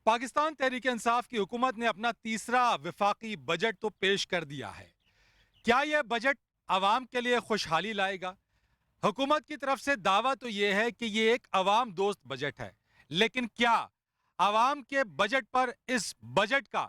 पाकिस्तान तहरीक इंसाफ की हुकूमत ने अपना तीसरा वफाकी बजट तो पेश कर दिया है। क्या यह बजट आवाम के लिए खुशहाली लाएगा? हुकूमत की तरफ से दावा तो यह है कि यह एक आवाम दोस्त बजट है, लेकिन क्या आवाम के बजट पर इस बजट का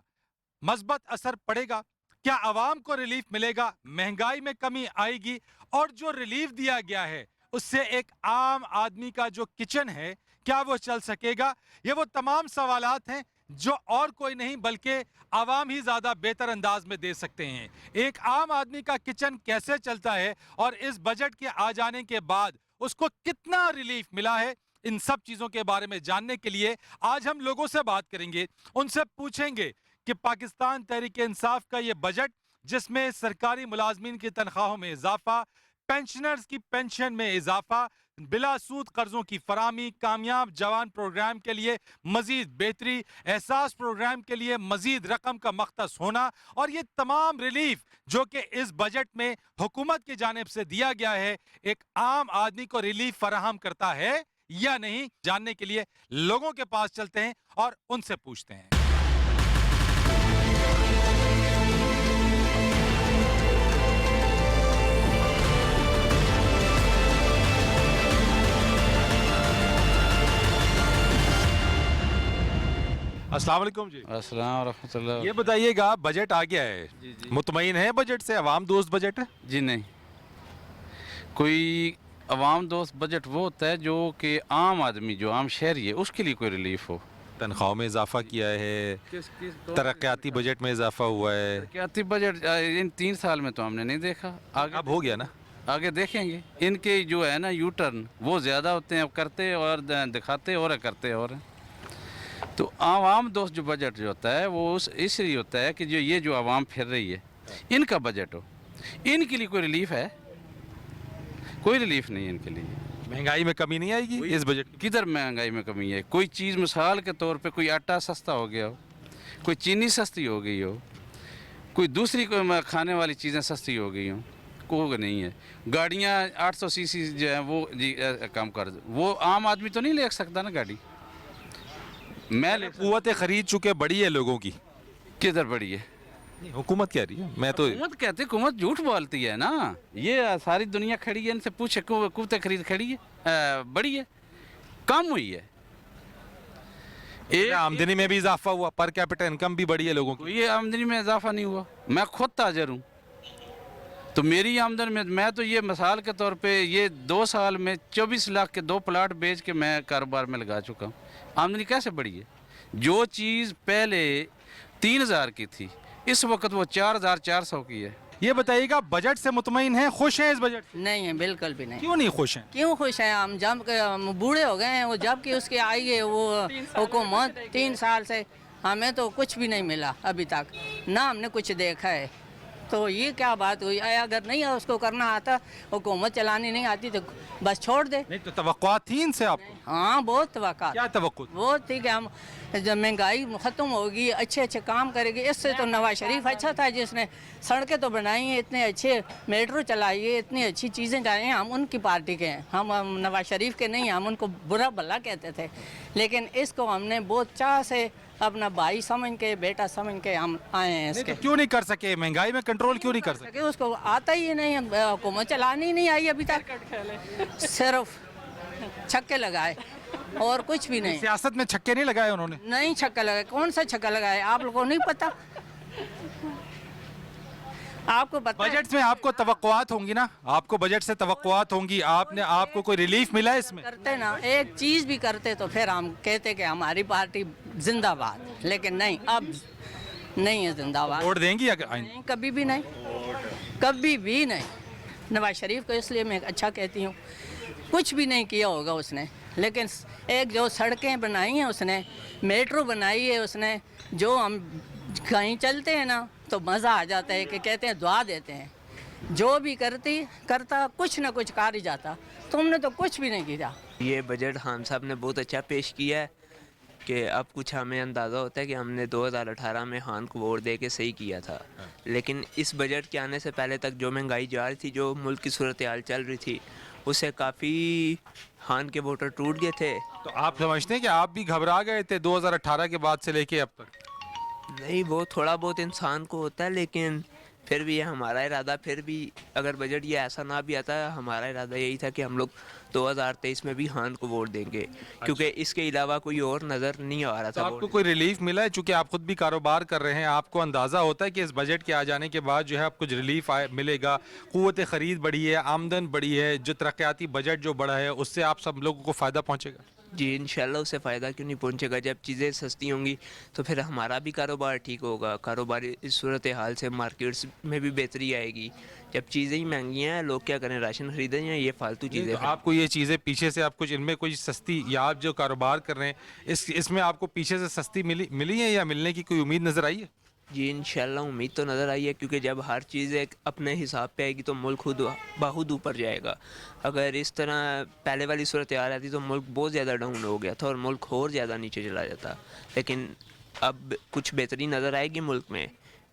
मस्बत असर पड़ेगा? क्या आवाम को रिलीफ मिलेगा? महंगाई में कमी आएगी? और जो रिलीफ दिया गया है उससे एक आम आदमी का जो किचन है क्या वो चल सकेगा? ये वो तमाम सवालात हैं जो और कोई नहीं बल्कि आवाम ही ज्यादा बेहतर अंदाज में दे सकते हैं। एक आम आदमी का किचन कैसे चलता है और इस बजट के आ जाने के बाद उसको कितना रिलीफ मिला है, इन सब चीजों के बारे में जानने के लिए आज हम लोगों से बात करेंगे। उनसे पूछेंगे कि पाकिस्तान तहरीक इंसाफ का ये बजट, जिसमें सरकारी मुलाजमीन की तनख्वाहों में इजाफा, पेंशनर्स की पेंशन में इजाफा, बिला सूद कर्जों की फरामी, कामयाब जवान प्रोग्राम के लिए मजीद बेहतरी, एहसास प्रोग्राम के लिए मजीद रकम का मख्तस होना और ये तमाम रिलीफ जो कि इस बजट में हुकूमत की जानिब से दिया गया है, एक आम आदमी को रिलीफ फराहम करता है या नहीं, जानने के लिए लोगों के पास चलते हैं और उनसे पूछते हैं। अस्सलाम वालेकुम जी। अस्सलाम रहमतुल्लाह। ये बताइएगा, बजट आ गया है, जी जी। मुतमईन है बजट से? आवाम दोस्त बजट है? जी नहीं, कोई अवाम दोस्त बजट वो होता है जो कि आम आदमी, जो आम शहरी है, उसके लिए कोई रिलीफ हो। तनख्वाहों में इजाफा किया है, तरक्याती बजट में इजाफा हुआ है। तरक्याती बजट इन 3 साल में तो हमने नहीं देखा। आगे अब हो गया ना? आगे देखेंगे। इनके जो है ना यू टर्न वो ज़्यादा होते हैं, अब करते और दिखाते और करते और। तो आवाम दोस्त जो बजट जो होता है वो इसलिए होता है कि जो ये जो आवाम फिर रही है इनका बजट हो। इनके लिए कोई रिलीफ है? कोई रिलीफ नहीं है इनके लिए। महंगाई में कमी नहीं आएगी इस बजट की? किधर महंगाई में कमी है? कोई चीज़ मिसाल के तौर पे कोई आटा सस्ता हो गया हो, कोई चीनी सस्ती हो गई हो, कोई दूसरी कोई खाने वाली चीज़ें सस्ती हो गई हों, कोई नहीं है। गाड़ियाँ 800 सीसी जो है वो जी कम कर, वो आम आदमी तो नहीं ले सकता ना गाड़ी। मैं ले कुव्वत खरीद चुके बढ़ी है लोगों की। किधर बड़ी है? नहीं, हुकूमत कह रही है, मैं तो हुकूमत कहते, हुकूमत झूठ बोलती है ना। ये सारी दुनिया खड़ी है, इनसे पूछे कुव्वत खरीद खड़ी है, बड़ी है, कम हुई है। आमदनी में भी इजाफा हुआ, पर कैपिटा इनकम भी बढ़ी है लोगों की। ये आमदनी में इजाफा नहीं हुआ। मैं खुद ताजर हूँ, तो मेरी आमदनी में मैं तो ये मिसाल के तौर पे ये 2 साल में 24 लाख के 2 प्लाट बेच के मैं कारोबार में लगा चुका हूँ। आमदनी कैसे बढ़ी है? जो चीज़ पहले 3000 की थी इस वक्त वो 4400 की है। ये बताइएगा, बजट से मुतमईन है, खुश हैं इस बजट से? नहीं है, बिल्कुल भी नहीं। क्यों नहीं खुश हैं? क्यों खुश हैं हम? जब के हम बूढ़े हो गए हैं, वो जब कि उसके आई है वो हुकूमत 3 साल से हमें तो कुछ भी नहीं मिला अभी तक, ना हमने कुछ देखा है। तो ये क्या बात हुई? अगर नहीं उसको करना आता, हुकूमत चलानी नहीं आती तो बस छोड़ दे। नहीं तो तवक्कुआत थी इनसे आपको? हाँ, बहुत तवक्कुआत। क्या तवक्कुत? वो थी कि हम जब महंगाई ख़त्म होगी, अच्छे अच्छे काम करेगी। इससे तो नवाज शरीफ अच्छा था, जिसने सड़कें तो बनाई हैं, इतने अच्छे मेट्रो चलाई है, इतनी अच्छी चीज़ें चाहिए। हम उनकी पार्टी के हैं, हम नवाज शरीफ के नहीं। हम उनको बुरा भला कहते थे, लेकिन इसको हमने बहुत चाह से अपना भाई समझ के, बेटा समझ के हम आए हैं इसके। तो क्यों नहीं कर सके? महंगाई में कंट्रोल क्यों नहीं कर सके? उसको आता ही नहीं, हुकूमत चलानी ही नहीं आई अभी तक। सिर्फ छक्के लगाए और कुछ भी नहीं। सियासत में छक्के नहीं लगाए उन्होंने? नहीं छक्का लगाए। कौन सा छक्का लगाए? आप लोगों को नहीं पता? आपको पता? बजट में आपको तवक्कुआत होंगी ना, आपको बजट से तवक्कुआत होंगी। आपको कोई रिलीफ मिला है इसमें? करते ना, एक चीज भी करते तो फिर हम कहते कि हमारी पार्टी जिंदाबाद, लेकिन नहीं, अब नहीं है जिंदाबाद। वोट देंगी अगर? नहीं, कभी भी नहीं, कभी भी नहीं। नवाज शरीफ को इसलिए मैं अच्छा कहती हूँ, कुछ भी नहीं किया होगा उसने, लेकिन एक जो सड़कें बनाई हैं उसने, मेट्रो बनाई है उसने, जो हम कहीं चलते हैं ना तो मज़ा आ जाता है कि कहते हैं दुआ देते हैं। जो भी करता कुछ ना कुछ कर ही जाता। तुमने तो कुछ भी नहीं किया। ये बजट खान साहब ने बहुत अच्छा पेश किया है कि अब कुछ हमें अंदाज़ा होता है कि हमने 2018 में खान को वोट दे के सही किया था। लेकिन इस बजट के आने से पहले तक जो महंगाई जा रही थी, जो मुल्क की सूरत हाल चल रही थी, उससे काफ़ी खान के वोटर टूट गए थे। तो आप समझते हैं कि आप भी घबरा गए थे 2018 के बाद से लेके अब तक? नहीं, वो थोड़ा बहुत इंसान को होता है, लेकिन फिर भी हमारा इरादा, फिर भी अगर बजट ये ऐसा ना भी आता, हमारा इरादा यही था कि हम लोग 2023 में भी खान को वोट देंगे, क्योंकि इसके अलावा कोई और नज़र नहीं आ रहा तो था। आपको कोई रिलीफ मिला है? चूंकि आप खुद भी कारोबार कर रहे हैं, आपको अंदाज़ा होता है कि इस बजट के आ जाने के बाद जो है आप कुछ रिलीफ मिलेगा, क़ुव्वत ख़रीद बढ़ी है, आमदन बढ़ी है, जो तरक्याती बजट जो बढ़ा है उससे आप सब लोगों को फ़ायदा पहुँचेगा? जी इंशाल्लाह उससे फ़ायदा क्यों नहीं पहुंचेगा। जब चीज़ें सस्ती होंगी तो फिर हमारा भी कारोबार ठीक होगा। कारोबार इस सूरत हाल से मार्केट्स में भी बेहतरी आएगी। जब चीज़ें ही महंगी हैं, लोग क्या करें, राशन खरीदें या ये फालतू नहीं, चीज़ें तो आपको ये चीज़ें पीछे से आप कुछ इनमें कोई सस्ती, या आप जो कारोबार कर रहे हैं इसमें आपको पीछे से सस्ती मिली है या मिलने की कोई उम्मीद नज़र आई है? जी इंशाल्लाह उम्मीद तो नज़र आई है, क्योंकि जब हर चीज़ एक अपने हिसाब पे आएगी तो मुल्क खुद बाखुद ऊपर जाएगा। अगर इस तरह पहले वाली सूरत आ रही थी तो मुल्क बहुत ज़्यादा डाउन हो गया था और मुल्क और ज़्यादा नीचे चला जाता। लेकिन अब कुछ बेहतरी नज़र आएगी मुल्क में,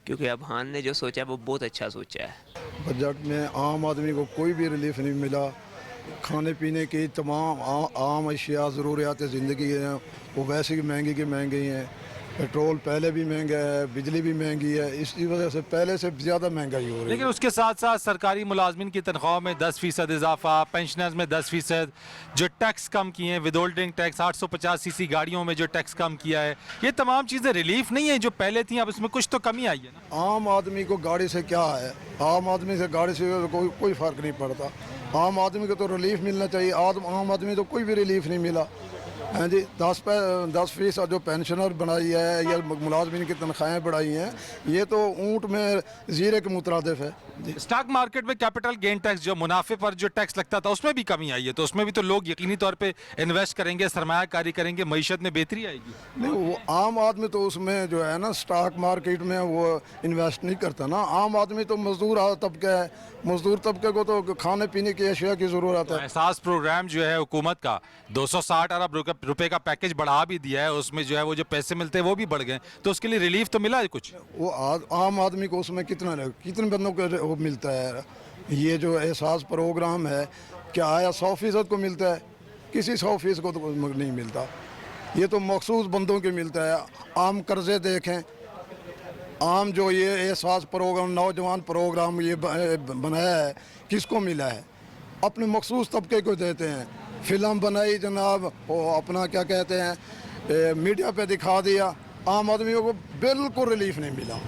क्योंकि अब खान ने जो सोचा वो बहुत अच्छा सोचा है। बजट में आम आदमी को कोई भी रिलीफ नहीं मिला। खाने पीने की तमाम आम अशिया ज़रूरियात ज़िंदगी हैं वो वैसे ही महंगी की महंगी हैं। पेट्रोल पहले भी महंगा है, बिजली भी महंगी है, इसकी वजह से पहले से ज़्यादा महंगाई हो रही है। लेकिन उसके साथ साथ सरकारी मुलाजमिन की तनख्वाह में 10% इजाफा, पेंशनर्स में 10%, जो टैक्स कम किए हैं, विदहोल्डिंग टैक्स, 850cc गाड़ियों में जो टैक्स कम किया है, ये तमाम चीज़ें रिलीफ नहीं है जो पहले थी, अब इसमें कुछ तो कमी आई है ना? आम आदमी को गाड़ी से क्या है, आम आदमी से गाड़ी से कोई फ़र्क नहीं पड़ता। आम आदमी को तो रिलीफ मिलना चाहिए। आम आदमी तो कोई भी रिलीफ नहीं मिला। हाँ जी, 10% जो पेंशनर बनाई है या मुलाजमिन की तनख्वाहें बढ़ाई हैं, ये तो ऊँट में जीरे के मुतरादिफ है जी। स्टॉक मार्केट में कैपिटल गेन टैक्स, जो मुनाफे पर जो टैक्स लगता था, उसमें भी कमी आई है, तो उसमें भी तो लोग यकीनी तौर पे इन्वेस्ट करेंगे, सरमायाकारी करेंगे, मईशत में बेहतरी आएगी। नहीं, वो आम आदमी तो उसमें जो है ना स्टॉक मार्केट में वो इन्वेस्ट नहीं करता ना। आम आदमी तो मजदूर तबका है, मजदूर तबके को तो खाने पीने की अशिया की ज़रूरत तो है। एहसास प्रोग्राम जो है हुकूमत का 260 अरब रुपए का पैकेज बढ़ा भी दिया है, उसमें जो है वो जो पैसे मिलते हैं वो भी बढ़ गए, तो उसके लिए रिलीफ तो मिला है कुछ? वो आम आदमी को उसमें कितने बंदों को वो मिलता है? ये जो एहसास प्रोग्राम है क्या आया 100% को मिलता है? किसी 100% को तो नहीं मिलता। ये तो मखसूस बंदों के मिलता है। आम कर्जे देखें, आम जो ये एहसास प्रोग्राम, नौजवान प्रोग्राम ये बनाया है, किसको मिला है? अपने मखसूस तबके को देते हैं। फिल्म बनाई जनाब, वो अपना क्या कहते हैं मीडिया पे दिखा दिया, आम आदमियों को बिल्कुल रिलीफ नहीं मिला,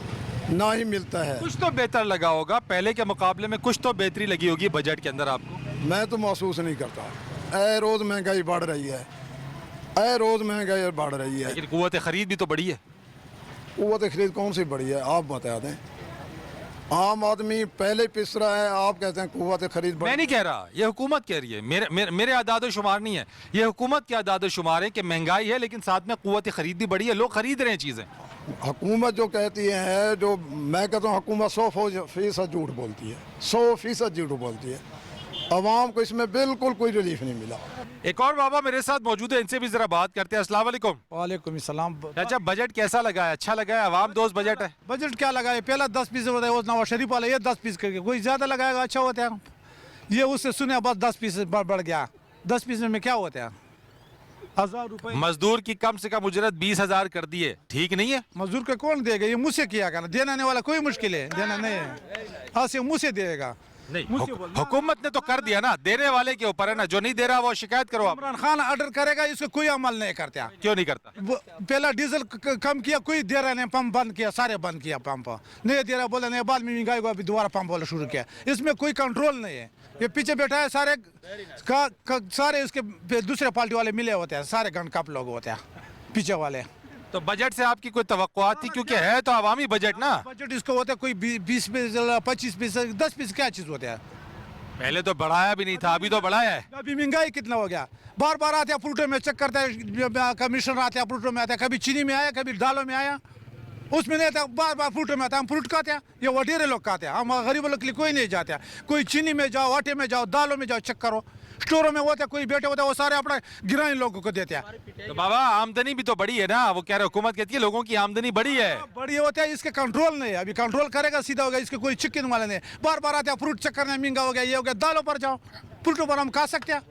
ना ही मिलता है। कुछ तो बेहतर लगा होगा, पहले के मुकाबले में कुछ तो बेहतरी लगी होगी बजट के अंदर आपको? मैं तो महसूस नहीं करता। ए रोज़ महंगाई बढ़ रही है, ए रोज़ महंगाई बढ़ रही है। लेकिन कुव्वत खरीद भी तो बढ़ी है। कुव्वत खरीद कौन सी बढ़ी है आप बता दें? आम आदमी पहले पिस रहा है, आप कहते हैं कुव्वत खरीद बढ़। मैं नहीं कह रहा, ये हुकूमत कह रही है, मेरे आदाद शुमार नहीं है, ये हुकूमत के आदाद शुमार है कि महंगाई है लेकिन साथ में कुव्वत खरीद भी बढ़ी है, लोग खरीद रहे हैं चीज़ें। हुकूमत जो कहती है, जो मैं कहता हूँ हुकूमत 100% झूठ बोलती है, 100% झूठ बोलती है। अवाम को इसमें बिल्कुल कोई रिलीफ नहीं मिला। एक और बाबा मेरे साथ मौजूद है, इनसे भी जरा बात करते हैं। अस्सलाम वालेकुम। वालेकुम सलाम। अच्छा, बजट कैसा लगा है? अच्छा लगा है? अवाम दोस्त बजट है? बजट क्या लगाए, पहला 10 होता है, वो नवाज शरीफ वाला ये 10 करके कोई ज़्यादा लगाएगा अच्छा होता है। ये उससे सुने बस 10 बढ़ गया, 10 में क्या होता है? 1000 रुपये मजदूर की कम से कम उजरत 20,000 कर दिए, ठीक नहीं है? मजदूर का कौन देगा? ये मुझसे किया करना, देने वाला कोई मुश्किल है, देना नहीं है, हाँ से मुँह से देगा। नहीं, हुकूमत ने तो कर दिया ना, देने वाले के ऊपर है ना, जो नहीं दे रहा वो शिकायत करो आप। इमरान खान ऑर्डर करेगा, इसको कोई अमल नहीं करता। क्यों नहीं करता? पहला डीजल कम किया, कोई दे रहा नहीं, पंप बंद किया, सारे बंद किया पंप, नहीं दे रहा, बोला नहीं, बाद में महंगाई को अभी दोबारा पंप वाला शुरू किया। इसमें कोई कंट्रोल नहीं है। ये पीछे बैठा है, सारे उसके दूसरे पार्टी वाले मिले होते हैं, सारे गन कप लोग होते हैं पीछे वाले। तो बजट से आपकी कोई तवक्कुआत थी? क्योंकि है तो अवामी बजट ना। बजट इसको होता है कोई 20%, 25%, 10% क्या चीज़ होता है? पहले तो बढ़ाया भी नहीं था, अभी तो बढ़ाया है। अभी महंगाई कितना हो गया, बार बार आते हैं फ्रूटों में चेक करते हैं, कमिश्नर आते हैं फ्रूटों में, आते हैं, कभी चीनी में आया, कभी दालों में आया, उसमें नहीं आता, बार बार फ्रूटों में आता है। हम फ्रूट खाते हैं, ये वडेरे लोग खाते हैं, हम गरीब लोग के लिए कोई नहीं जाते हैं। कोई चीनी में जाओ, आटे में जाओ, दालों में जाओ, चेक करो, स्टोरों में होते कोई बेटे होते वो सारे अपना गिरानी लोगों को देते हैं। तो बाबा आमदनी भी तो बड़ी है ना, वो कह रहे हुकूमत कहती है लोगों की आमदनी बड़ी है। बड़ी होते हैं, इसके कंट्रोल नहीं है। अभी कंट्रोल करेगा सीधा हो गया, इसके कोई चिकन वाले नहीं। बार बार आते हैं फ्रूट चक्कर में महंगा हो गया, ये हो गया, दालों पर जाओ, पुलटों पर हम खा सकते हैं।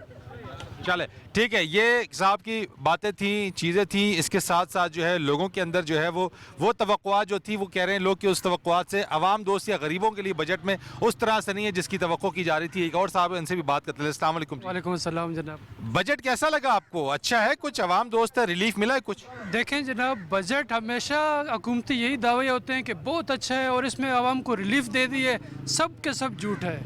चले ठीक है, ये साहब की बातें थी, चीज़ें थी। इसके साथ साथ जो है लोगों के अंदर जो है वो तवक्कुआत जो थी, वो कह रहे हैं लोग कि उस तवक्कुआत से अवाम दोस्त या गरीबों के लिए बजट में उस तरह से नहीं है जिसकी तवक्को की जा रही थी। एक और साहब इनसे भी बात करते हैं। अस्सलाम वालेकुम जी। वालेकुम अस्सलाम जनाब। बजट कैसा लगा आपको? अच्छा है, कुछ अवाम दोस्त है, रिलीफ मिला है कुछ? देखें जनाब, बजट हमेशा हुकूमती यही दावे होते हैं कि बहुत अच्छा है और इसमें आवाम को रिलीफ दे दी है, सब के सब झूठ है।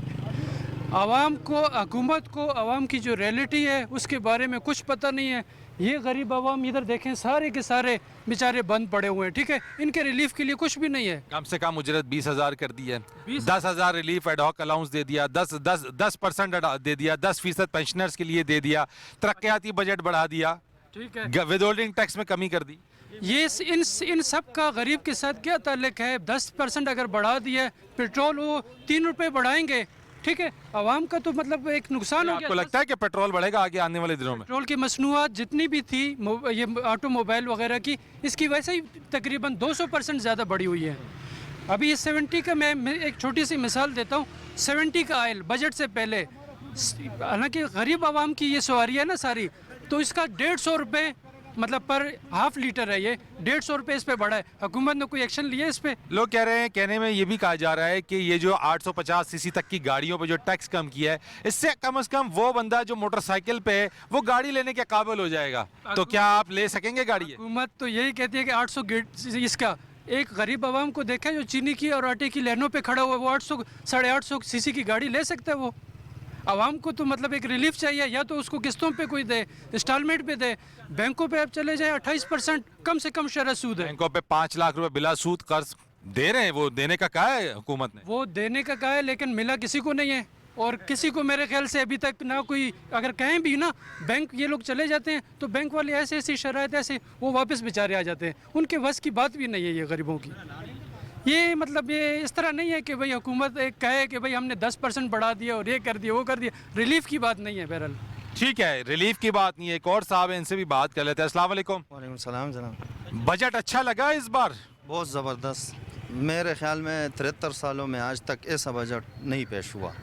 आवाम को, हुकूमत को आवाम की जो रियलिटी है उसके बारे में कुछ पता नहीं है। ये गरीब आवाम इधर देखें सारे के सारे बेचारे बंद पड़े हुए हैं, ठीक है, इनके रिलीफ के लिए कुछ भी नहीं है। कम से कम उजरत 20,000 कर दी है, 10,000 रिलीफ एडहॉक अलाउंस दे दिया, 10% दे दिया, 10% पेंशनर्स के लिए दे दिया, तरक्याती बजट बढ़ा दिया, ठीक है, विदहोल्डिंग टैक्स में कमी कर दी। ये इन सब का गरीब के साथ क्या ताल्लुक है? 10% अगर बढ़ा दिया, पेट्रोल वो 3 रुपये बढ़ाएंगे, ठीक है, आवाम का तो मतलब एक नुकसान हो गया। आपको लगता है कि पेट्रोल बढ़ेगा आगे आने वाले दिनों में? पेट्रोल की मसनूआत जितनी भी थी, ये ऑटोमोबाइल वगैरह की, इसकी वैसे ही तकरीबन 200% ज़्यादा बढ़ी हुई है। अभी इस 70 का मैं एक छोटी सी मिसाल देता हूँ। 70 का ऑयल बजट से पहले, हालांकि गरीब आवाम की ये सवारी है ना सारी, तो इसका 150 रुपये मतलब पर हाफ लीटर है, ये 150 रुपये इस पे बढ़ा है। हुकूमत ने कोई एक्शन लिया इस पे? लोग कह रहे हैं, कहने में ये भी कहा जा रहा है कि ये जो 850 सीसी तक की गाड़ियों पे जो टैक्स कम किया है, इससे कम से कम वो बंदा जो मोटरसाइकिल पे है वो गाड़ी लेने के काबिल हो जाएगा। तो क्या आप ले सकेंगे गाड़ी? हुकूमत तो यही कहती है कि 800 इसका एक गरीब आवाम को देखा जो चीनी की और आटे की लाइनों पे खड़ा हुआ है, वो 800 850 सीसी की गाड़ी ले सकता है। वो आवाम को तो मतलब एक रिलीफ चाहिए, या तो उसको किस्तों पे कोई दे, इंस्टॉलमेंट पे दे। बैंकों पे आप चले जाए 28% कम से कम शरह सूद है। बैंकों पे 5 लाख रुपए बिला सूद कर्ज दे रहे हैं, वो देने का कहा है हुकूमत ने? वो देने का कहा है, लेकिन मिला किसी को नहीं है। और किसी को मेरे ख्याल से अभी तक ना कोई, अगर कहें भी ना, बैंक ये लोग चले जाते हैं तो बैंक वाले ऐसे ऐसी शराइत ऐसे वो वापस बेचारे आ जाते हैं। उनके बस की बात भी नहीं है ये गरीबों की। ये मतलब ये इस तरह नहीं है कि भाई हुकूमत एक कहे कि भाई हमने 10% बढ़ा दिया और ये कर दिया वो कर दिया। रिलीफ की बात नहीं है। बहरहाल ठीक है, रिलीफ की बात नहीं है। एक और साहब है, इनसे भी बात कर लेते हैं। अस्सलाम वालेकुम। वालेकुम सलाम जनाब। बजट अच्छा लगा इस बार? बहुत ज़बरदस्त। मेरे ख्याल में 73 सालों में आज तक ऐसा बजट नहीं पेश हुआ।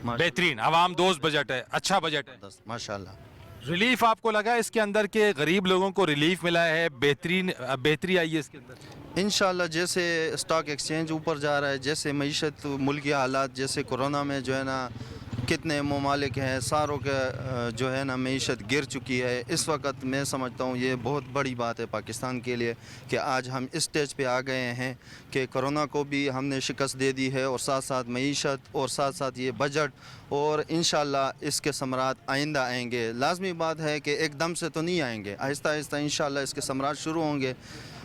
बेहतरीन अवाम दोस्त बजट है, अच्छा बजट है, माशाल्लाह। रिलीफ आपको लगा इसके अंदर के गरीब लोगों को रिलीफ मिला है? बेहतरी आई है इसके अंदर इंशाल्लाह। जैसे स्टॉक एक्सचेंज ऊपर जा रहा है, जैसे मईशत मुल्की हालात, जैसे कोरोना में जो है ना कितने ममालिक हैं सारों के जो है ना मईशत गिर चुकी है। इस वक्त मैं समझता हूँ ये बहुत बड़ी बात है पाकिस्तान के लिए कि आज हम इस स्टेज पे आ गए हैं कि कोरोना को भी हमने शिकस्त दे दी है, और साथ साथ मईशत और साथ साथ ये बजट, और इंशाल्लाह इसके समरात आइंदा आएंगे। लाजमी बात है कि एकदम से तो नहीं आएंगे, आहिस्ता आहिस्ता इंशाल्लाह इसके समरात शुरू होंगे,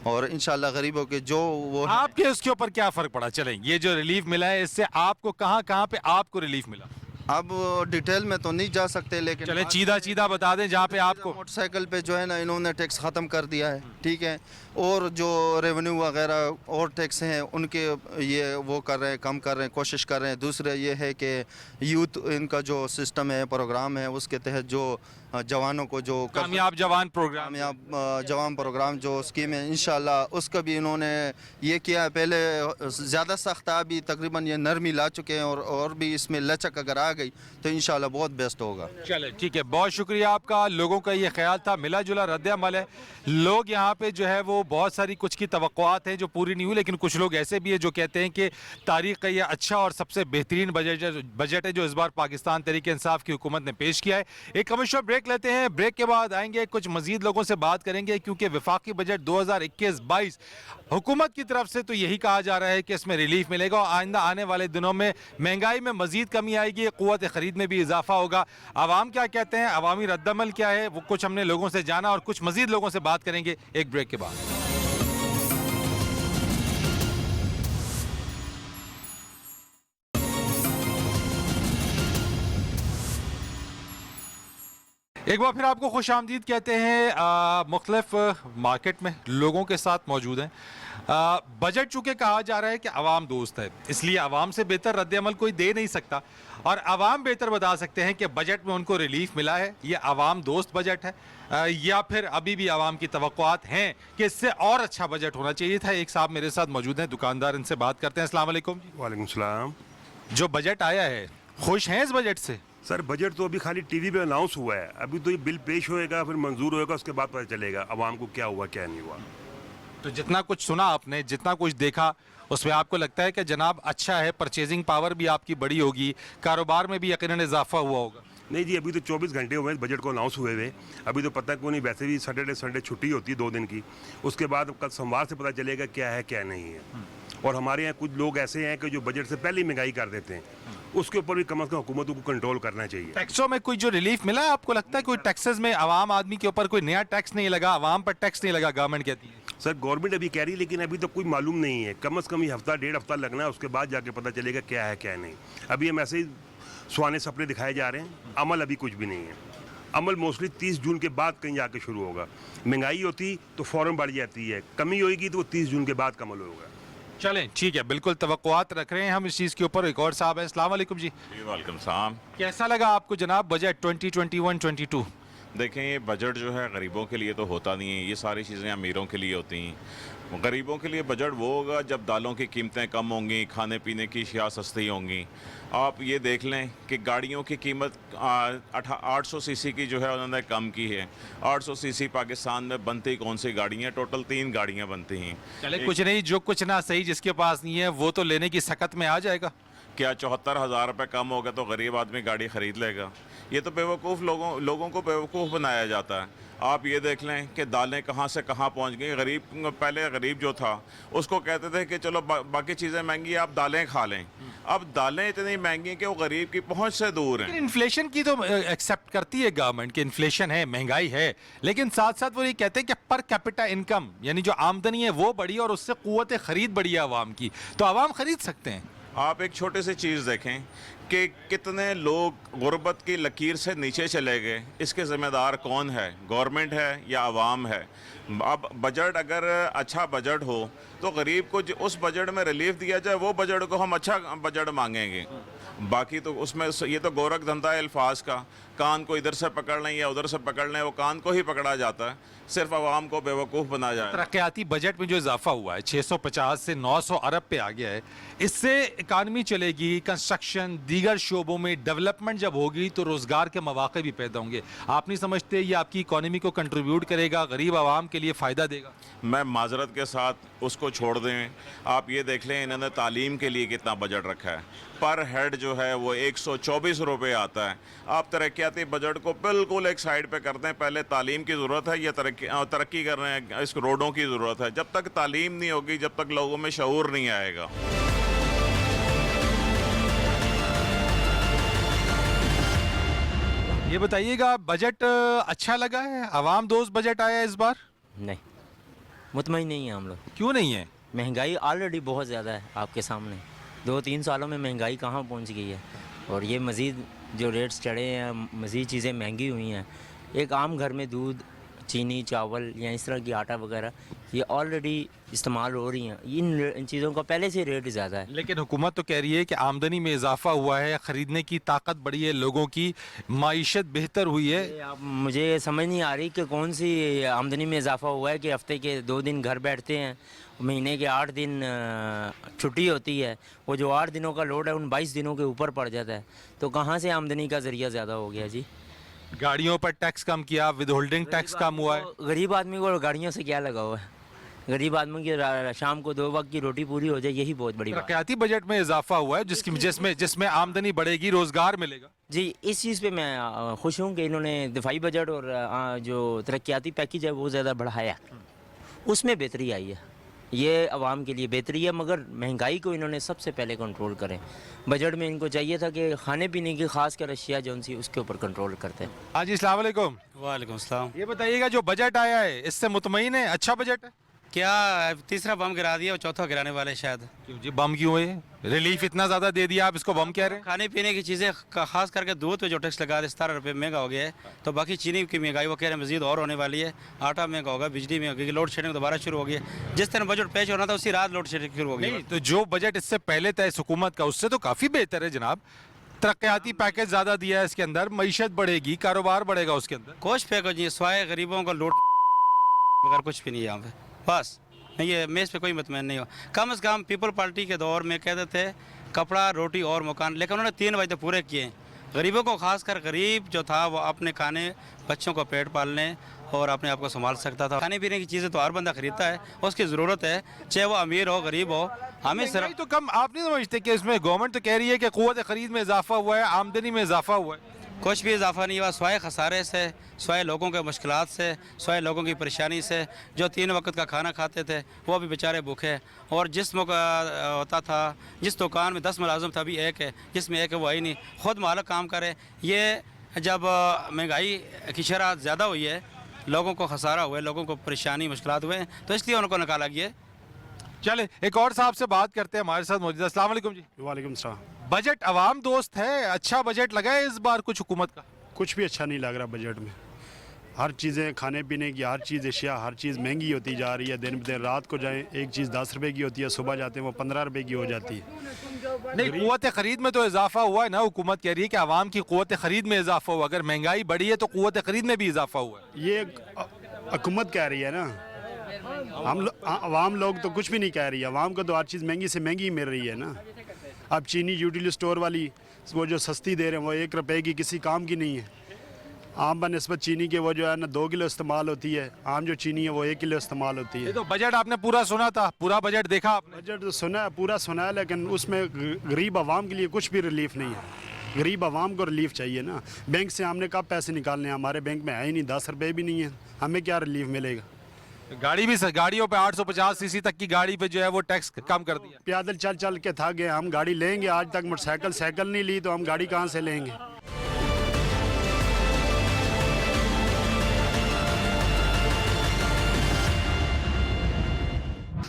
और इंशाल्लाह गरीबों के जो वो आपके उसके ऊपर क्या फ़र्क पड़ा? चलें, ये जो रिलीफ मिला है इससे आपको कहाँ कहाँ पे आपको रिलीफ मिला? अब डिटेल में तो नहीं जा सकते, लेकिन चले सीधा बता दें जहाँ पे आपको। मोटरसाइकिल पे जो है ना इन्होंने टैक्स ख़त्म कर दिया है, ठीक है, और जो रेवेन्यू वगैरह और टैक्स हैं उनके ये वो कर रहे हैं, कम कर रहे हैं, कोशिश कर रहे हैं। दूसरा ये है कि यूथ इनका जो सिस्टम है, प्रोग्राम है, उसके तहत जो जवानों को जो कामयाब जवान प्रोग्राम, कामयाब जवान प्रोग्राम जो स्कीम है, इंशाल्लाह उसका भी इन्होंने ये किया है। पहले ज़्यादा सख्त था, अभी तकरीबन ये नरमी ला चुके हैं, और भी इसमें लचक अगर आ गई तो इंशाल्लाह बहुत बेस्ट होगा। चले ठीक है, बहुत शुक्रिया आपका। लोगों का ये ख्याल था, मिला जुला रद्द-ए-अमल है। लोग यहाँ पे जो है वो बहुत सारी कुछ की तवक्कुआत हैं जो पूरी नहीं हुई, लेकिन कुछ लोग ऐसे भी है जो कहते हैं कि तारीख का ये अच्छा और सबसे बेहतरीन बजट है जो इस बार पाकिस्तान तहरीक-ए-इंसाफ की हुकूमत ने पेश किया है। एक कमर्शियल ब्रेक लेते हैं, ब्रेक के बाद आएंगे, कुछ मजीद लोगों से बात करेंगे, क्योंकि वफाकी बजट 2021-22 हुकूमत की तरफ से तो यही कहा जा रहा है कि इसमें रिलीफ मिलेगा, और आइंदा आने वाले दिनों में महंगाई में मजीद कमी आएगी, क़ुव्वत ख़रीद में भी इजाफा होगा। आवाम क्या कहते हैं, अवामी रद्दअमल क्या है, वो कुछ हमने लोगों से जाना और कुछ मजीद लोगों से बात करेंगे एक ब्रेक के बाद। एक बार फिर आपको खुश आमदीद कहते हैं। मुख्तलिफ मार्केट में लोगों के साथ मौजूद हैं। बजट चूँकि कहा जा रहा है कि आवाम दोस्त है, इसलिए आवाम से बेहतर रद्द-ए-अमल कोई दे नहीं सकता और आवाम बेहतर बता सकते हैं कि बजट में उनको रिलीफ मिला है, ये आवाम दोस्त बजट है या फिर अभी भी आवाम की तवक्कुआत हैं कि इससे और अच्छा बजट होना चाहिए था। एक साहब मेरे साथ मौजूद हैं, दुकानदार, इनसे बात करते हैं। अस्सलाम वालेकुम जी। वालेकुम सलाम। जो बजट आया है, खुश हैं इस बजट से? सर बजट तो अभी खाली टीवी पे अनाउंस हुआ है, अभी तो ये बिल पेश होएगा, फिर मंजूर होएगा, उसके बाद पता चलेगा आवाम को क्या हुआ क्या नहीं हुआ। तो जितना कुछ सुना आपने, जितना कुछ देखा, उसमें आपको लगता है कि जनाब अच्छा है, परचेजिंग पावर भी आपकी बड़ी होगी, कारोबार में भी यकीनन इजाफा हुआ होगा? नहीं जी, अभी तो 24 घंटे हुए बजट को अनाउंस हुए हुए, अभी तो पता क्यों नहीं। वैसे भी सैटरडे संडे छुट्टी होती है 2 दिन की, उसके बाद कल सोमवार से पता चलेगा क्या है क्या नहीं है। और हमारे यहाँ कुछ लोग ऐसे हैं कि जो बजट से पहले ही महंगाई कर देते हैं, उसके ऊपर भी कम से कम हुकूमतों को कंट्रोल करना चाहिए। टैक्सों में कोई जो रिलीफ मिला है आपको लगता है? कोई टैक्सेस में आवाम आदमी के ऊपर कोई नया टैक्स नहीं लगा, आवाम पर टैक्स नहीं लगा, गवर्नमेंट कहती है? सर गवर्नमेंट अभी कह रही है, लेकिन अभी तो कोई मालूम नहीं है। कम से कम ये हफ्ता 1.5 हफ्ता लगना है, उसके बाद जाके पता चलेगा क्या है क्या नहीं। अभी हम ऐसे ही सुहाने सपने दिखाए जा रहे हैं, अमल अभी कुछ भी नहीं है। अमल मोस्टली 30 जून के बाद कहीं जाके शुरू होगा। महंगाई होती तो फ़ौरन बढ़ जाती है, कमी होगी तो वो 30 जून के बाद कमल होगा। चलें ठीक है, बिल्कुल तवक्कुआत रख रहे हैं हम इस चीज़ के ऊपर। एक और साहब है, अस्सलाम वालेकुम जी। वालेकुम सलाम। कैसा लगा आपको जनाब बजट 2021-22? देखें, ये बजट जो है गरीबों के लिए तो होता नहीं है, ये सारी चीज़ें अमीरों के लिए होती हैं। गरीबों के लिए बजट वो होगा जब दालों की कीमतें कम होंगी, खाने पीने की अशिया सस्ती होंगी। आप ये देख लें कि गाड़ियों की कीमत 800 सीसी की जो है उन्होंने कम की है। 800 सीसी पाकिस्तान में बनती कौन सी गाड़ियाँ? टोटल 3 गाड़ियाँ बनती हैं। चले कुछ नहीं, जो कुछ ना सही जिसके पास नहीं है वो तो लेने की सकत में आ जाएगा। क्या 74,000 रुपये कम हो गया तो गरीब आदमी गाड़ी ख़रीद लेगा? ये तो बेवकूफ़ लोगों को बेवकूफ़ बनाया जाता है। आप ये देख लें कि दालें कहाँ से कहाँ पहुँच गई। पहले गरीब जो था उसको कहते थे कि चलो बाकी चीज़ें महंगी, आप दालें खा लें। अब दालें इतनी महंगी हैं कि वो गरीब की पहुँच से दूर हैं। इन्फ्लेशन की तो एक्सेप्ट करती है गवर्नमेंट कि इन्फ्लेशन है, महंगाई है, लेकिन साथ साथ वो ये कहते हैं कि पर कैपिटा इनकम यानी जो आमदनी है वो बढ़ी और उससे क़ुव्वत ख़रीद बढ़ी है आवाम की, तो आवाम ख़रीद सकते हैं। आप एक छोटी सी चीज़ देखें कि कितने लोग गुर्बत की लकीर से नीचे चले गए। इसके ज़िम्मेदार कौन है? गवर्नमेंट है या आवाम है? अब बजट अगर अच्छा बजट हो तो गरीब को उस बजट में रिलीफ दिया जाए, वो बजट को हम अच्छा बजट मांगेंगे। बाकी तो उसमें ये तो गोरख धंधा है अल्फाज का, कान को इधर से पकड़ लें या उधर से पकड़ लें, वो कान को ही पकड़ा जाता है, सिर्फ आवाम को बेवकूफ़ बनाया जाए। तरक्याती बजट में जो इजाफा हुआ है 650 से 900 अरब पे आ गया है, इससे इकानमी चलेगी, कंस्ट्रक्शन, दीगर शोबों में डेवलपमेंट जब होगी तो रोज़गार के मौके भी पैदा होंगे। आप नहीं समझते ये आपकी इकानमी को कंट्रीब्यूट करेगा, गरीब आवाम के लिए फ़ायदा देगा? मैं माजरत के साथ उसको छोड़ दें। आप ये देख लें इन्होंने तालीम के लिए कितना बजट रखा है, पर हेड जो है वो 124 रुपये आता है। आप तरक्याती बजट को बिल्कुल एक साइड पे कर दें, पहले तालीम की ज़रूरत है या तरक्की कर रहे हैं, इस रोडों की ज़रूरत है। जब तक तालीम नहीं होगी, जब तक लोगों में शऊर नहीं आएगा। ये बताइएगा बजट अच्छा लगा है? आवाम दोस्त बजट आया है इस बार? नहीं, मुतमईन नहीं है हम लोग। क्यों नहीं है? महंगाई ऑलरेडी बहुत ज़्यादा है आपके सामने। 2-3 सालों में महंगाई कहाँ पहुँच गई है, और ये मज़ीद जो रेट्स चढ़े हैं, मज़ीद चीज़ें महंगी हुई हैं। एक आम घर में दूध, चीनी, चावल या इस तरह की आटा वगैरह ये ऑलरेडी इस्तेमाल हो रही हैं। इन चीज़ों का पहले से रेट ज़्यादा है। लेकिन हुकूमत तो कह रही है कि आमदनी में इजाफा हुआ है, ख़रीदने की ताकत बढ़ी है, लोगों की माईशत बेहतर हुई है। आप मुझे समझ नहीं आ रही कि कौन सी आमदनी में इजाफा हुआ है कि हफ्ते के 2 दिन घर बैठते हैं, महीने के 8 दिन छुट्टी होती है, वो जो 8 दिनों का लोड है उन 22 दिनों के ऊपर पड़ जाता है। तो कहाँ से आमदनी का ज़रिया ज़्यादा हो गया जी? गाड़ियों पर टैक्स कम किया, विद होल्डिंग टैक्स कम हुआ है। गरीब आदमी को गाड़ियों से क्या लगा हुआ है? गरीब आदमी की शाम को 2 वक्त की रोटी पूरी हो जाए, यही बहुत बड़ी बात है। तरक्याती बजट में इजाफा हुआ है जिसमें आमदनी बढ़ेगी, रोजगार मिलेगा। जी, इस चीज़ पे मैं खुश हूँ कि इन्होंने दिफाई बजट और जो तरक्याती पैकेज है वो ज़्यादा बढ़ाया, उसमें बेहतरी आई है। ये आवाम के लिए बेहतरी है, मगर महंगाई को इन्होंने सबसे पहले कंट्रोल करें। बजट में इनको चाहिए था कि खाने पीने की खास कर अशिया जौन सी उसके ऊपर कंट्रोल करते हैं। हाँ जी, अस्सलाम वालेकुम। वालेकुम सलाम। ये बताइएगा जो बजट आया है इससे मुतमईन है? अच्छा बजट है? क्या तीसरा बम गिरा दिया और चौथा गिराने वाले शायद। क्यों जी, बम क्यों है? रिलीफ इतना ज्यादा दे दिया, आप इसको बम कह रहे हैं? खाने पीने की चीज़ें खास करके दूध पे जो टैक्स लगा दे 17 रुपये महंगा हो गया है, तो बाकी चीनी की महंगाई वो कह रहे हैं मजीद और होने वाली है। आटा महंगा होगा, बिजली में होगी, लोड शेडिंग दोबारा शुरू हो गई है। जिस तरह बजट पेश होना था उसी रात लोड शेडिंग शुरू हो गई। नहीं, तो जो बजट इससे पहले था इस हुकूमत का, उससे तो काफी बेहतर है जनाब। तरक्याती पैकेज ज्यादा दिया है इसके अंदर, मईशत बढ़ेगी, कारोबार बढ़ेगा उसके अंदर। कोश पे को जी स्वाय गरीबों को लूट बगैर कुछ भी नहीं है यहाँ पे, बस ये मेज़ पे कोई मतमैन नहीं हो। कम से कम पीपल पार्टी के दौर में कहते थे कपड़ा, रोटी और मकान, लेकिन उन्होंने 3 वायदे पूरे किए हैं। गरीबों को खासकर गरीब जो था वो अपने खाने, बच्चों को पेट पालने और अपने आप को संभाल सकता था। खाने पीने की चीज़ें तो हर बंदा खरीदता है, उसकी ज़रूरत है, चाहे वो अमीर हो गरीब हो। हमें महंगाई तो कम आप नहीं समझते कि इसमें गवर्नमेंट तो कह रही है कि क़ुव्वत ख़रीद में इजाफा हुआ है, आमदनी में इजाफा हुआ है? कुछ भी इजाफा नहीं हुआ, स्वाय खसारे से, स्वाय लोगों के मुश्किलात से, स्वाय लोगों की परेशानी से। जो 3 वक्त का खाना खाते थे वो भी बेचारे भूखे, और जिस मौका होता था, जिस दुकान में 10 मुलाजिम था अभी 1 है, जिसमें 1 है वो ही नहीं, ख़ुद मालिक काम करे। ये जब महंगाई की शरह ज़्यादा हुई है, लोगों को खसारा हुआ है, लोगों को परेशानी मुश्किलात हुए हैं, तो इसलिए उनको निकाला गया। चले एक और साहब से बात करते हैं, हमारे साथ मौजूद। अस्सलाम वालेकुम जी। वालेकुम सलाम। बजट अवाम दोस्त है, अच्छा बजट लगा है इस बार कुछ हुकूमत का? कुछ भी अच्छा नहीं लग रहा बजट में। हर चीज़ें, खाने पीने की हर चीज़, अशिया, हर चीज़ महंगी होती जा रही है। दिन ब दिन रात को जाएं एक चीज़ 10 रुपए की होती है, सुबह जाते हैं वो 15 रुपए की हो जाती है। नहीं, क़ुव्वत ख़रीद में तो इजाफा हुआ है ना। हुकूमत कह रही है कि अवाम की क़ुव्वत ख़रीद में इजाफा हुआ। अगर महंगाई बढ़ी है तो क़ुव्वत ख़रीद में भी इजाफा हुआ है। ये हुकूमत कह रही है ना, आवाम लोग तो कुछ भी नहीं कह रही है। आवाम को तो हर चीज़ महंगी से महंगी मिल रही है ना। अब चीनी यूटिलिटी स्टोर वाली वो जो सस्ती दे रहे हैं वो 1 रुपए की किसी काम की नहीं है। आम बनस्बत चीनी के वो जो है ना 2 किलो इस्तेमाल होती है, आम जो चीनी है वो 1 किलो इस्तेमाल होती है। ये तो बजट आपने पूरा सुना था, पूरा बजट देखा आपने? बजट तो सुना है, पूरा सुना है, लेकिन उसमें गरीब आवाम के लिए कुछ भी रिलीफ नहीं है। गरीब आवाम को रिलीफ चाहिए ना। बैंक से हमने कब पैसे निकालने हैं? हमारे बैंक में है ही नहीं, 10 रुपये भी नहीं है, हमें क्या रिलीफ मिलेगा? गाड़ियों पे 850 सीसी तक की गाड़ी पे जो है वो टैक्स कम कर दिया। पैदल चल चल के थक गए हम, गाड़ी लेंगे? आज तक मोटरसाइकिल साइकिल नहीं ली तो हम गाड़ी कहाँ से लेंगे?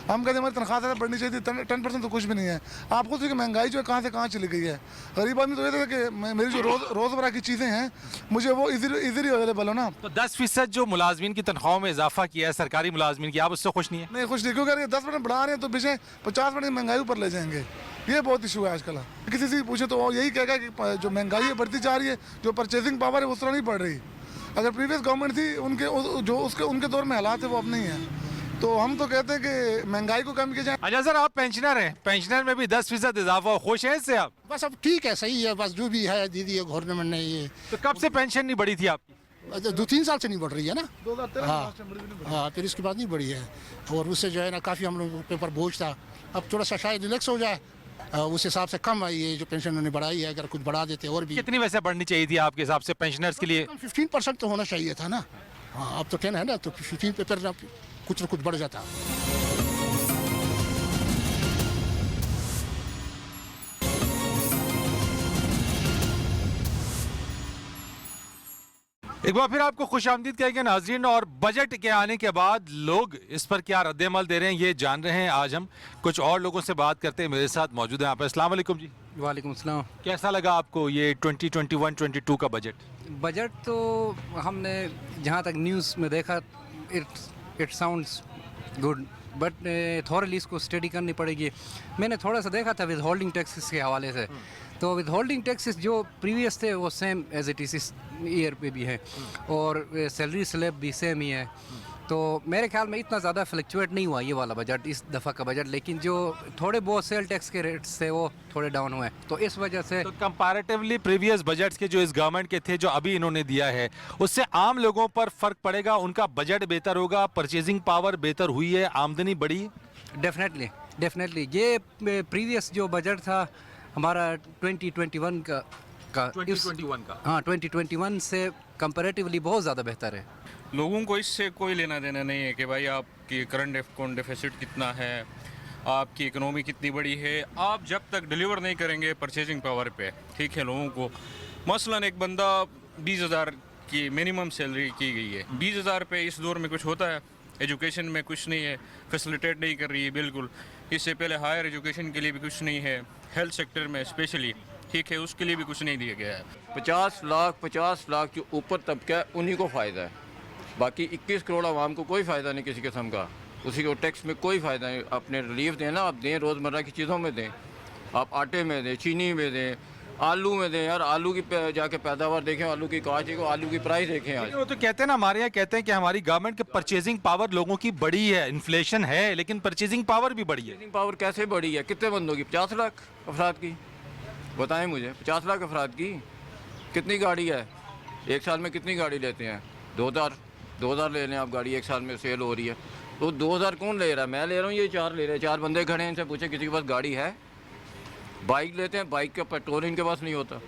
हम कहते हैं हमारी तनख्वाह ज़्यादा बढ़नी चाहिए थी, 10% तो कुछ भी नहीं है। आप खुद देखिए महंगाई जो है कहाँ से कहाँ चली गई है। गरीब आदमी तो ये था कि मेरी जो रोज़मर्रा की चीज़ें हैं मुझे वो इजीली अवेलेबल हो ना। तो 10% जो मुलाजमीन की तनख्वाह में इजाफा किया है सरकारी मुलाजमीन की, आप उससे खुश नहीं है? नहीं खुश नहीं, क्योंकि 10% बढ़ा रहे हैं तो पीछे 50% महंगाई ऊपर ले जाएंगे। ये बहुत इशू है आजकल। किसी से पूछे तो वो यही कहेगा कि जो महंगाई है बढ़ती जा रही है, जो परचेजिंग पावर है उस तरह नहीं बढ़ रही। अगर प्रीवियस गवर्नमेंट थी उनके दौर में हालात है वो अब नहीं है। तो हम तो कहते हैं कि महंगाई को कम किया जाए। अच्छा सर, आप पेंशनर हैं, पेंशनर में भी 10% इजाफा, खुश हैं इससे आप? बस अब ठीक है, सही है, बस जो भी है दीदी है गवर्नमेंट ने। ये तो कब से पेंशन नहीं बढ़ी थी आपकी? 2-3 साल से नहीं बढ़ रही है ना। 2013 हाँ, फिर इसके बाद नहीं बढ़ी है, और उससे जो है ना काफ़ी हम लोग के ऊपर बोझ था। अब थोड़ा सा शायद रिलैक्स हो जाए, उस हिसाब से कम आई है जो पेंशन उन्होंने बढ़ाई है। अगर कुछ बढ़ा देते और भी। कितनी वैसे बढ़नी चाहिए थी आपके हिसाब से पेंशनर्स के लिए? 15% तो होना चाहिए था ना। हाँ, अब तो 10 है ना, तो 15 पे फिर कुछ न कुछ बढ़ जाता। एक बार फिर आपको खुशामदीद कहेंगे नाज़रीन। और बजट के आने के बाद लोग इस पर क्या रद्द-ए-अमल दे रहे हैं ये जान रहे हैं। आज हम कुछ और लोगों से बात करते हैं, मेरे साथ मौजूद हैं यहाँ पर। अस्सलाम वालेकुम जी। वालेकुम सलाम। कैसा लगा आपको ये 2021-22 का बजट? बजट तो हमने जहाँ तक न्यूज़ में देखा इट साउंड्स गुड, बट थोड़ी इसको स्टडी करनी पड़ेगी। मैंने थोड़ा सा देखा था विद होल्डिंग टैक्सेस के हवाले से, तो विद होल्डिंग टैक्सेस जो प्रीवियस थे वो सेम एज इट इज़ इस ईयर पे भी है, और सैलरी स्लैब भी सेम ही है। तो मेरे ख्याल में इतना ज़्यादा फ्लक्चुएट नहीं हुआ ये वाला बजट, इस दफ़ा का बजट। लेकिन जो थोड़े बहुत सेल टैक्स के रेट्स थे वो थोड़े डाउन हुए, तो इस वजह से तो कंपैरेटिवली प्रीवियस बजट्स के जो इस गवर्नमेंट के थे, जो अभी इन्होंने दिया है, उससे आम लोगों पर फ़र्क पड़ेगा? उनका बजट बेहतर होगा, परचेजिंग पावर बेहतर हुई है, आमदनी बढ़ी है? डेफिनेटली ये प्रीवियस जो बजट था हमारा 2021 का 2021 का, हाँ 2021 से कंपैरेटिवली बहुत ज़्यादा बेहतर है। लोगों को इससे कोई लेना देना नहीं है कि भाई आपकी करंट अकाउंट डेफिसिट कितना है, आपकी इकोनॉमी कितनी बड़ी है। आप जब तक डिलीवर नहीं करेंगे परचेजिंग पावर पे, ठीक है, लोगों को मसलन एक बंदा 20,000 की मिनिमम सैलरी की गई है, 20,000 पे इस दौर में कुछ होता है? एजुकेशन में कुछ नहीं है, फैसिलिटेट नहीं कर रही है बिल्कुल। इससे पहले हायर एजुकेशन के लिए भी कुछ नहीं है, हेल्थ सेक्टर में स्पेशली, ठीक है, उसके लिए भी कुछ नहीं दिया गया है। 50 लाख जो ऊपर तबका है उन्हीं को फ़ायदा है, बाकी 21 करोड़ आवाम को कोई फ़ायदा नहीं किसी किस्म का। उसी को टैक्स में कोई फ़ायदा नहीं। अपने रिलीफ दें ना, आप दें रोज़मर्रा की चीज़ों में दें, आप आटे में दें, चीनी में दें, आलू में दें। यार आलू की जाके पैदावार देखें, आलू की काश देखो, आलू की प्राइस देखें। आज वो तो कहते हैं ना, हमारे यहाँ कहते हैं कि हमारी गवर्नमेंट की परचेजिंग पावर लोगों की बड़ी है, इन्फ्लेशन है लेकिन परचेजिंग पावर भी बड़ी है। परचेजिंग पावर कैसे बढ़ी है? कितने बंदों की? 50 लाख अफराद की बताएं मुझे। 50 लाख अफराद की कितनी गाड़ी है? एक साल में कितनी गाड़ी लेते हैं? 2000 ले लें आप गाड़ी, एक साल में सेल हो रही है तो 2000 कौन ले रहा है? मैं ले रहा हूँ, ये 4 ले रहे हैं। 4 बंदे खड़े हैं, इनसे पूछे किसी के पास गाड़ी है? बाइक लेते हैं, बाइक का पेट्रोल इनके पास नहीं होता।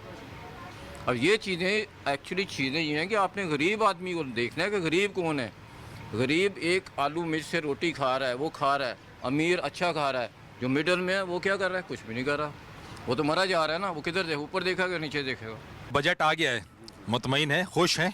अब ये चीज़ें एक्चुअली चीज़ें ये हैं कि आपने गरीब आदमी को देखना है कि गरीब कौन है। गरीब एक आलू मिर्च से रोटी खा रहा है, वो खा रहा है। अमीर अच्छा खा रहा है, जो मिडल में है वो क्या कर रहा है? कुछ भी नहीं कर रहा, वो तो मरा जा रहा है ना। वो किधर से ऊपर देखेगा नीचे देखेगा। बजट आ गया है, मुतमईन है, खुश हैं?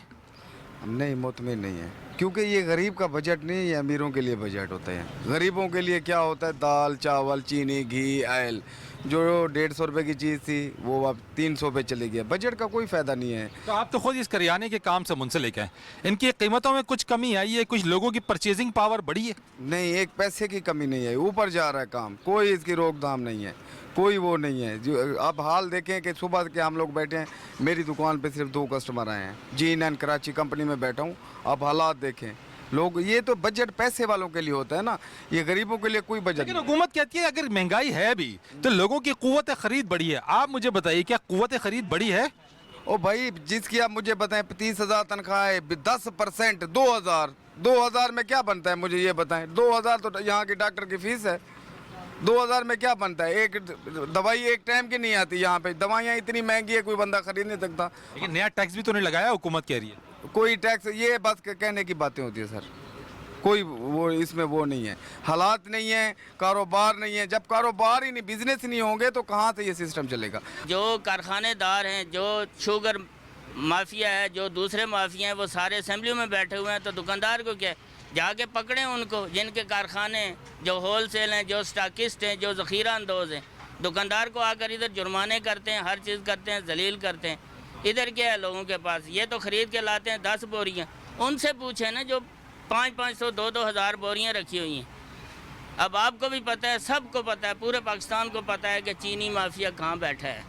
नहीं, मुतमिन नहीं है, क्योंकि ये गरीब का बजट नहीं, ये अमीरों के लिए बजट होता है। गरीबों के लिए क्या होता है? दाल, चावल, चीनी, घी, ऑयल, जो 150 रुपए की चीज़ थी वो अब 300 पे चली गई। बजट का कोई फ़ायदा नहीं है। तो आप तो खुद इस करियाने के काम से मुंसलिक हैं, इनकी कीमतों में कुछ कमी आई है? कुछ लोगों की परचेजिंग पावर बढ़ी है? नहीं, एक पैसे की कमी नहीं है, ऊपर जा रहा है काम, कोई इसकी रोकथाम नहीं है, कोई वो नहीं है। जो आप हाल देखें कि सुबह के हम लोग बैठे हैं, मेरी दुकान पे सिर्फ 2 कस्टमर आए हैं, G&N कराची कंपनी में बैठा हूँ। आप हालात देखें लोग, ये तो बजट पैसे वालों के लिए होता है ना, ये गरीबों के लिए कोई बजट लेकिन नहीं। हुकूमत कहती है अगर महंगाई है भी तो लोगों की कुव्वत खरीद बढ़ी है। आप मुझे बताइए, क्या कुव्वत खरीद बढ़ी है? ओ भाई, जिसकी आप मुझे बताएं 30,000 तनख्वाह है, 10% 2000 में क्या बनता है? मुझे ये बताएं। 2000 तो यहाँ की डॉक्टर की फीस है। 2000 में क्या बनता है? एक दवाई एक टाइम की नहीं आती यहाँ पे। दवाइयाँ इतनी महंगी है, कोई बंदा खरीद नहीं सकता। लेकिन नया टैक्स भी तो नहीं लगाया, हुकूमत कह रही है। कोई टैक्स, ये बस कहने की बातें होती है सर, कोई वो इसमें वो नहीं है। हालात नहीं है, कारोबार नहीं है। जब कारोबार ही नहीं, बिजनेस नहीं होंगे तो कहाँ से ये सिस्टम चलेगा? जो कारखानेदार हैं, जो शुगर माफिया है, जो दूसरे माफिया हैं, वो सारे असेंबली में बैठे हुए हैं। तो दुकानदार को क्या, जाके पकड़ें उनको, जिनके कारखाने, जो होल सेल हैं, जो स्टाकिस्ट हैं, जो ज़ख़ीरा अंदोज़ हैं। दुकानदार को आकर इधर जुर्माने करते हैं, हर चीज़ करते हैं, जलील करते हैं। इधर क्या है लोगों के पास? ये तो ख़रीद के लाते हैं 10 बोरियाँ। उनसे पूछें ना जो 500-500, 2-2 हज़ार बोरियाँ रखी हुई हैं। अब आपको भी पता है, सबको पता है, पूरे पाकिस्तान को पता है कि चीनी माफिया कहाँ बैठा है,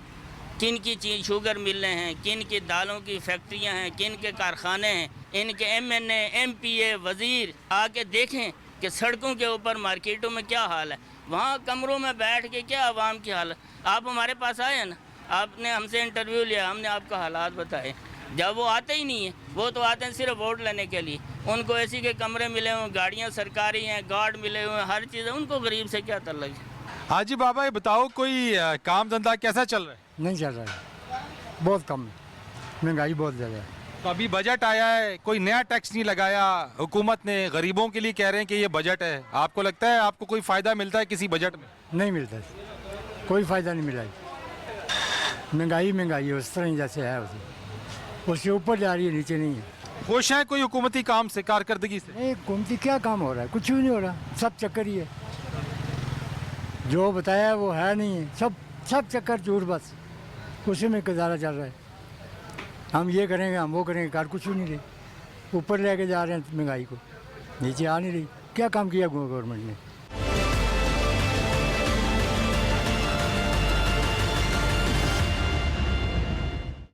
किन की चीनी शुगर मिलें हैं, किन की दालों की फैक्ट्रियाँ हैं, किन के कारखाने हैं। इनके MNA, MPA, वज़ीर आके देखें कि सड़कों के ऊपर, मार्केटों में क्या हाल है। वहाँ कमरों में बैठ के क्या आवाम की हालत। आप हमारे पास आए हैं ना, आपने हमसे इंटरव्यू लिया, हमने आपका हालात बताए। जब वो आते ही नहीं है, वो तो आते हैं सिर्फ वोट लेने के लिए। उनको ऐसी के कमरे मिले हुए, गाड़ियाँ सरकारी हैं, गार्ड मिले हुए हैं, हर चीज़ है। उनको गरीब से क्या तल्लक है? हाजी बाबा, ये बताओ, कोई काम धंधा कैसा चल रहा है? नहीं चल रहा है, बहुत कम है, महंगाई बहुत ज़्यादा है। तो अभी बजट आया है, कोई नया टैक्स नहीं लगाया हुकूमत ने, गरीबों के लिए कह रहे हैं कि ये बजट है। आपको लगता है आपको कोई फ़ायदा मिलता है किसी बजट में? नहीं मिलता, कोई फ़ायदा नहीं मिला। महंगाई है उस तरह ही जैसे है, उससे ऊपर जा रही है, नीचे नहीं है। खुश हैं कोई हुकूमती काम से, कारकर्दगी से? नहीं, हुकूमती क्या काम हो रहा है? कुछ भी नहीं हो रहा, सब चक्कर ही है। जो बताया वो है नहीं है, सब चक्कर झूठ, बस उसी में गुजारा चल रहा है। हम ये करेंगे, हम वो करेंगे, कार कुछ भी नहीं रही। ऊपर लेके जा रहे हैं महंगाई को, नीचे आ नहीं रही। क्या काम किया गवर्नमेंट ने?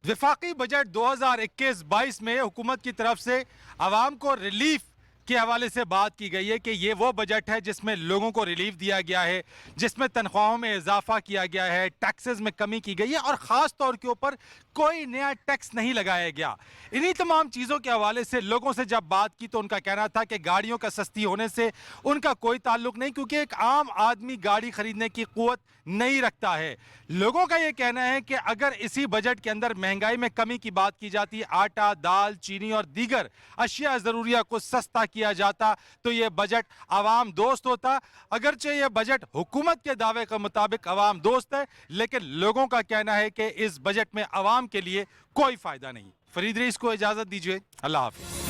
वफाकी बजट 2021-22 में हुकूमत की तरफ से आवाम को रिलीफ के हवाले से बात की गई है कि ये वो बजट है जिसमें लोगों को रिलीफ दिया गया है, जिसमें तनख्वाहों में इजाफा किया गया है, टैक्सेस में कमी की गई है और ख़ास तौर के ऊपर कोई नया टैक्स नहीं लगाया गया। इन्हीं तमाम चीज़ों के हवाले से लोगों से जब बात की तो उनका कहना था कि गाड़ियों का सस्ती होने से उनका कोई ताल्लुक नहीं, क्योंकि एक आम आदमी गाड़ी खरीदने की क़ुव्वत नहीं रखता है। लोगों का ये कहना है कि अगर इसी बजट के अंदर महंगाई में कमी की बात की जाती, आटा, दाल, चीनी और दीगर अशिया ज़रूरिया को सस्ता किया जाता तो ये बजट आवाम दोस्त होता। अगरचे ये बजट हुकूमत के दावे के मुताबिक आवाम दोस्त है, लेकिन लोगों का कहना है कि इस बजट में आवाम के लिए कोई फ़ायदा नहीं। फरीद रईस को इजाज़त दीजिए, अल्लाह हाफ़िज़।